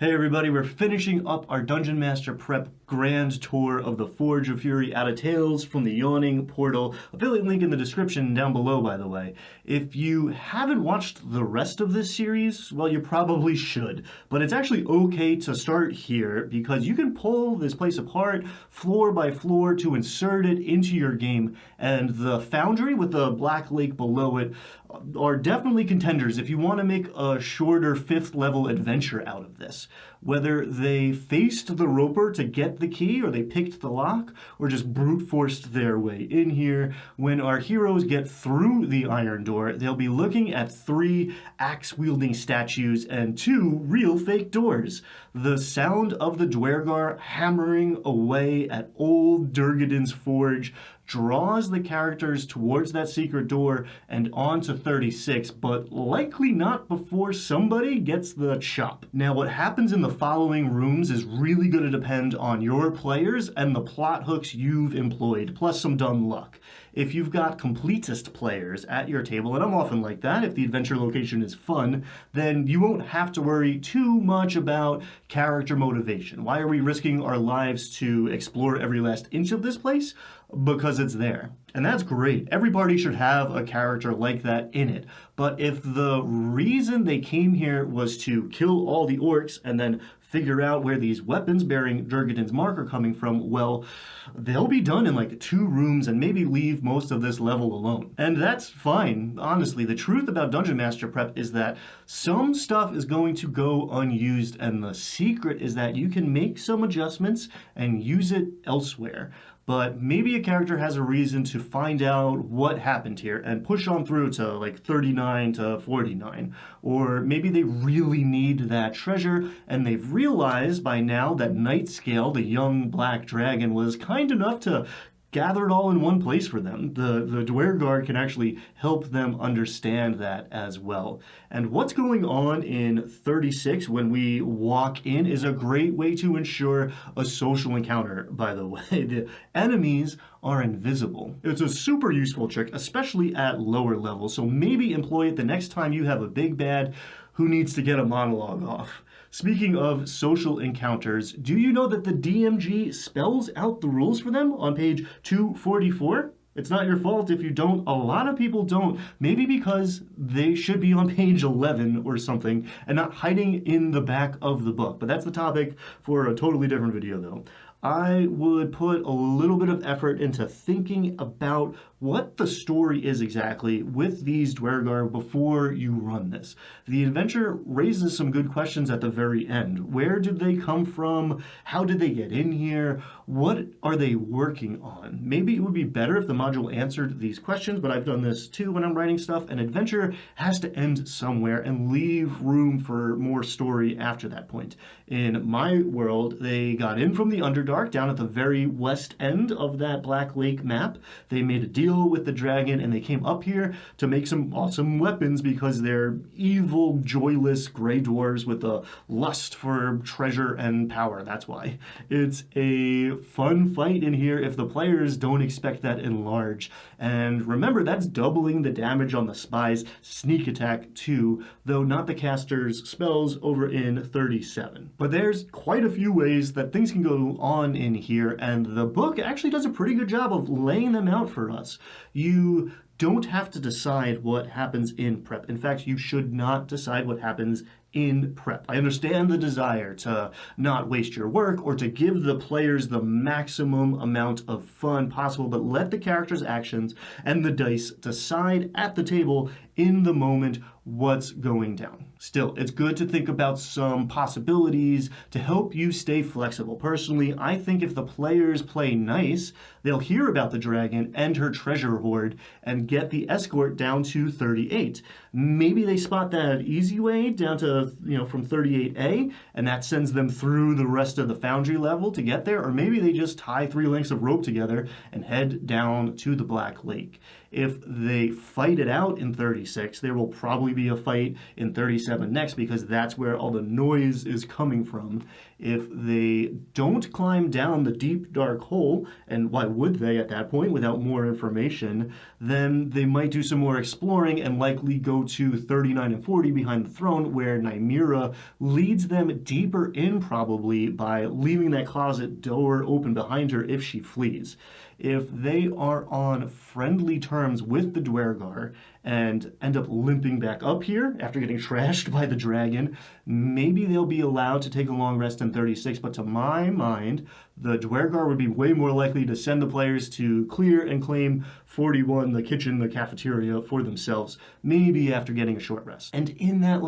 Hey everybody, we're finishing up our Dungeon Master Prep grand tour of the Forge of Fury out of Tales from the Yawning Portal. Affiliate link in the description down below, by the way. If you haven't watched the rest of this series, well, you probably should. But it's actually okay to start here because you can pull this place apart floor by floor to insert it into your game. And the Foundry with the Black Lake below it are definitely contenders if you want to make a shorter 5th level adventure out of this. Whether they faced the roper to get the key, or they picked the lock, or just brute forced their way in here, when our heroes get through the iron door, they'll be looking at 3 axe-wielding statues and 2 real fake doors. The sound of the Duergar hammering away at old Durgadin's forge draws the characters towards that secret door and on to 36, but likely not before somebody gets the chop. Now, what happens in the following rooms is really going to depend on your players and the plot hooks you've employed, plus some dumb luck. If you've got completist players at your table, and I'm often like that, if the adventure location is fun, then you won't have to worry too much about character motivation. Why are we risking our lives to explore every last inch of this place? Because it's there. And that's great. Every party should have a character like that in it. But if the reason they came here was to kill all the orcs and then figure out where these weapons bearing Durgadin's mark are coming from, well, they'll be done in like 2 rooms and maybe leave most of this level alone. And that's fine, honestly. The truth about Dungeon Master Prep is that some stuff is going to go unused, and the secret is that you can make some adjustments and use it elsewhere. But maybe a character has a reason to find out what happened here and push on through to like 39 to 49. Or maybe they really need that treasure and they've realized by now that Nightscale, the young black dragon, was kind enough to gather it all in one place for them. The Duergar can actually help them understand that as well. And what's going on in 36 when we walk in is a great way to ensure a social encounter, by the way. The enemies are invisible. It's a super useful trick, especially at lower levels, so maybe employ it the next time you have a big bad who needs to get a monologue off. Speaking of social encounters, do you know that the DMG spells out the rules for them on page 244? It's not your fault if you don't. A lot of people don't. Maybe because they should be on page 11 or something and not hiding in the back of the book. But that's the topic for a totally different video though. I would put a little bit of effort into thinking about what the story is exactly with these Duergar before you run this. The adventure raises some good questions at the very end. Where did they come from? How did they get in here? What are they working on? Maybe it would be better if the module answered these questions, but I've done this too when I'm writing stuff. An adventure has to end somewhere and leave room for more story after that point. In my world, they got in from the Underdark down at the very west end of that Black Lake map. They made a deal with the dragon and they came up here to make some awesome weapons because they're evil, joyless gray dwarves with a lust for treasure and power. That's why. It's a fun fight in here if the players don't expect that in large. And remember, that's doubling the damage on the spy's sneak attack too, though not the caster's spells over in 37. But there's quite a few ways that things can go on in here, and the book actually does a pretty good job of laying them out for us. You don't have to decide what happens in prep. In fact, you should not decide what happens in prep. I understand the desire to not waste your work or to give the players the maximum amount of fun possible, but let the characters' actions and the dice decide at the table in the moment what's going down. Still, it's good to think about some possibilities to help you stay flexible. Personally, I think if the players play nice, they'll hear about the dragon and her treasure hoard and get the escort down to 38. Maybe they spot that easy way down to, from 38A, and that sends them through the rest of the Foundry level to get there, or maybe they just tie 3 lengths of rope together and head down to the Black Lake. If they fight it out in 36, 36. There will probably be a fight in 37 next because that's where all the noise is coming from. If they don't climb down the deep dark hole, and why would they at that point without more information, then they might do some more exploring and likely go to 39 and 40 behind the throne, where Nymeria leads them deeper in, probably by leaving that closet door open behind her if she flees. If they are on friendly terms with the Duergar and end up limping back up here after getting trashed by the dragon, maybe they'll be allowed to take a long rest in 36, but to my mind, the Duergar would be way more likely to send the players to clear and claim 41, the kitchen, the cafeteria, for themselves, maybe after getting a short rest. And in that,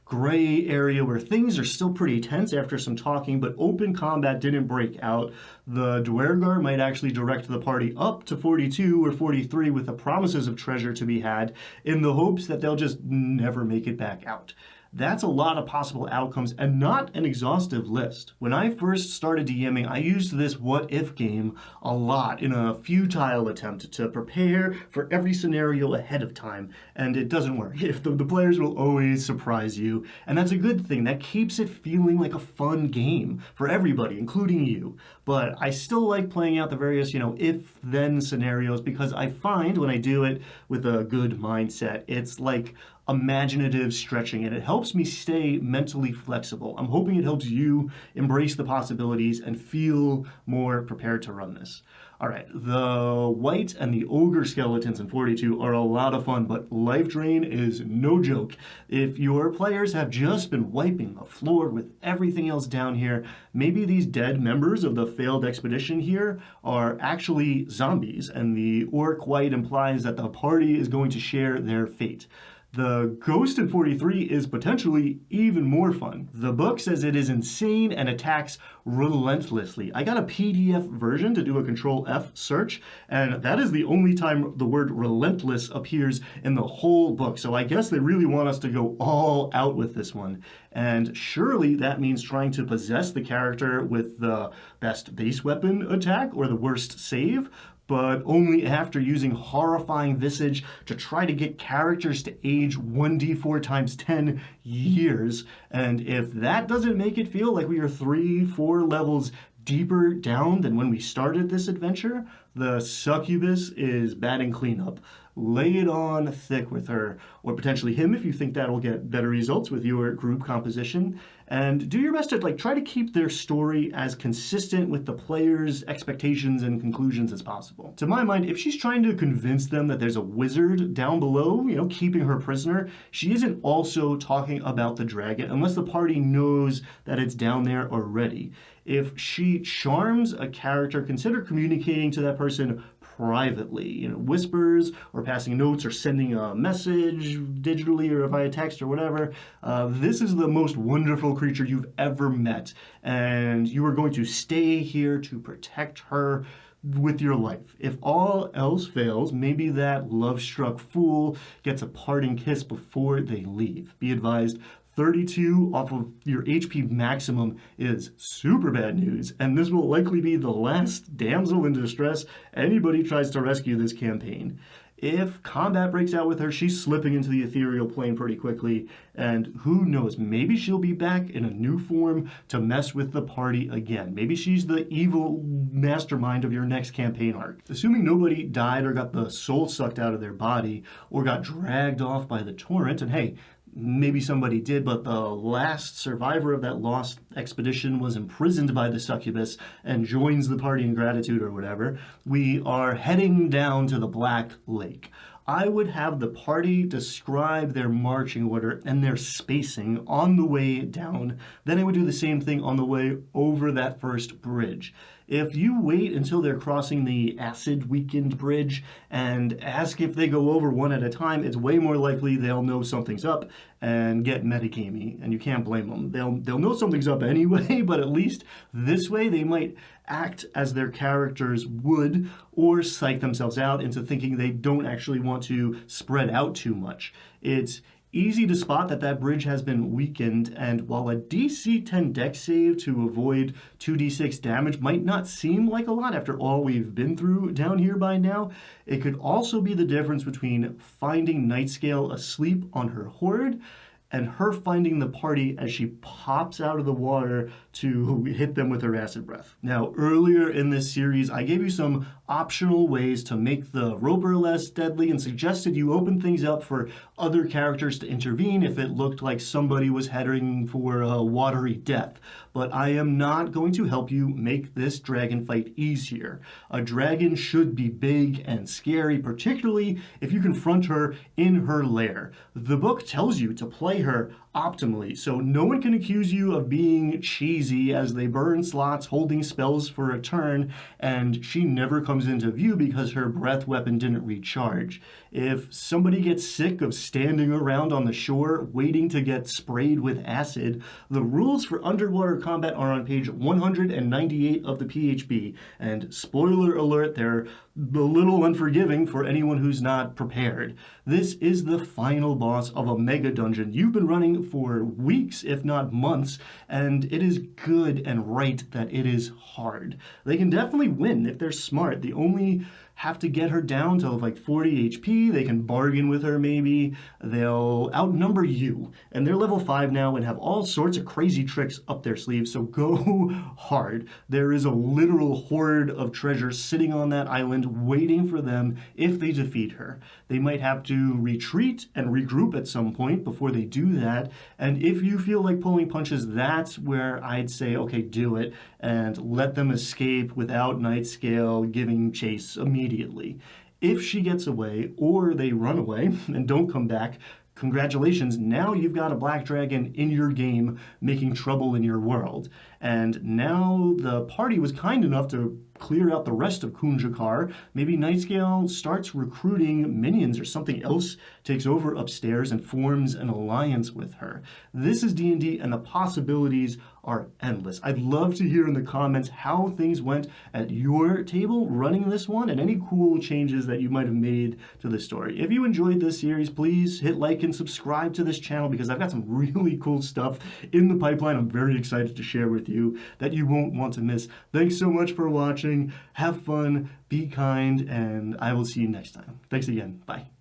gray area where things are still pretty tense after some talking, but open combat didn't break out, the Duergar might actually direct the party up to 42 or 43 with the promises of treasure to be had, in the hopes that they'll just never make it back out. That's a lot of possible outcomes and not an exhaustive list. When I first started DMing, I used this what-if game a lot in a futile attempt to prepare for every scenario ahead of time, and it doesn't work. If the players will always surprise you, and that's a good thing. That keeps it feeling like a fun game for everybody, including you. But I still like playing out the various, if-then scenarios, because I find when I do it with a good mindset, it's like imaginative stretching, and it helps me stay mentally flexible. I'm hoping it helps you embrace the possibilities and feel more prepared to run this. All right, the white and the ogre skeletons in 42 are a lot of fun, but life drain is no joke. If your players have just been wiping the floor with everything else down here, maybe these dead members of the failed expedition here are actually zombies, and the orc white implies that the party is going to share their fate. The ghost in 43 is potentially even more fun. The book says it is insane and attacks relentlessly. I got a PDF version to do a Control F search, and that is the only time the word relentless appears in the whole book. So I guess they really want us to go all out with this one. And surely that means trying to possess the character with the best base weapon attack or the worst save, but only after using horrifying visage to try to get characters to age 1d4 times 10 years. And if that doesn't make it feel like we are 3-4 levels deeper down than when we started this adventure, the Succubus is batting cleanup. Lay it on thick with her, or potentially him if you think that'll get better results with your group composition. And do your best to try to keep their story as consistent with the players' expectations and conclusions as possible. To my mind, if she's trying to convince them that there's a wizard down below, keeping her prisoner, she isn't also talking about the dragon unless the party knows that it's down there already. If she charms a character, consider communicating to that person privately, whispers or passing notes or sending a message digitally or via text or whatever. This is the most wonderful creature you've ever met, and you are going to stay here to protect her with your life. If all else fails, maybe that love-struck fool gets a parting kiss before they leave. Be advised, 32 off of your HP maximum is super bad news, and this will likely be the last damsel in distress anybody tries to rescue this campaign. If combat breaks out with her, she's slipping into the ethereal plane pretty quickly, and who knows, maybe she'll be back in a new form to mess with the party again. Maybe she's the evil mastermind of your next campaign arc. Assuming nobody died or got the soul sucked out of their body or got dragged off by the torrent, and hey, maybe somebody did, but the last survivor of that lost expedition was imprisoned by the Succubus and joins the party in gratitude or whatever. We are heading down to the Black Lake. I would have the party describe their marching order and their spacing on the way down. Then I would do the same thing on the way over that first bridge. If you wait until they're crossing the acid-weakened bridge and ask if they go over one at a time, it's way more likely they'll know something's up and get metagamey, and you can't blame them. They'll know something's up anyway, but at least this way they might act as their characters would, or psych themselves out into thinking they don't actually want to spread out too much. It's easy to spot that that bridge has been weakened, and while a DC 10 dex save to avoid 2d6 damage might not seem like a lot after all we've been through down here by now, it could also be the difference between finding Nightscale asleep on her hoard and her finding the party as she pops out of the water to hit them with her acid breath. Now, earlier in this series, I gave you some optional ways to make the roper less deadly and suggested you open things up for other characters to intervene if it looked like somebody was heading for a watery death. But I am not going to help you make this dragon fight easier. A dragon should be big and scary, particularly if you confront her in her lair. The book tells you to play her optimally, so no one can accuse you of being cheesy as they burn slots holding spells for a turn and she never comes into view because her breath weapon didn't recharge. If somebody gets sick of standing around on the shore waiting to get sprayed with acid, the rules for underwater combat are on page 198 of the PHB, and spoiler alert, they're a little unforgiving for anyone who's not prepared. This is the final boss of a mega dungeon you've been running for weeks, if not months, and it is good and right that it is hard. They can definitely win if they're smart. They only have to get her down to like 40 HP. They can bargain with her maybe. They'll outnumber you. And they're level 5 now and have all sorts of crazy tricks up their sleeves, so go hard. There is a literal hoard of treasure sitting on that island waiting for them if they defeat her. They might have to retreat and regroup at some point before they do that. And if you feel like pulling punches, that's where I'd say, okay, do it and let them escape without Nightscale giving chase immediately. If she gets away or they run away and don't come back, congratulations, now you've got a black dragon in your game making trouble in your world. And now the party was kind enough to clear out the rest of Kunjakar. Maybe Nightscale starts recruiting minions or something else takes over upstairs and forms an alliance with her. This is D&D and the possibilities are endless. I'd love to hear in the comments how things went at your table running this one and any cool changes that you might have made to the story. If you enjoyed this series, please hit like and subscribe to this channel because I've got some really cool stuff in the pipeline I'm very excited to share with you that you won't want to miss. Thanks so much for watching. Have fun, be kind, and I will see you next time. Thanks again. Bye.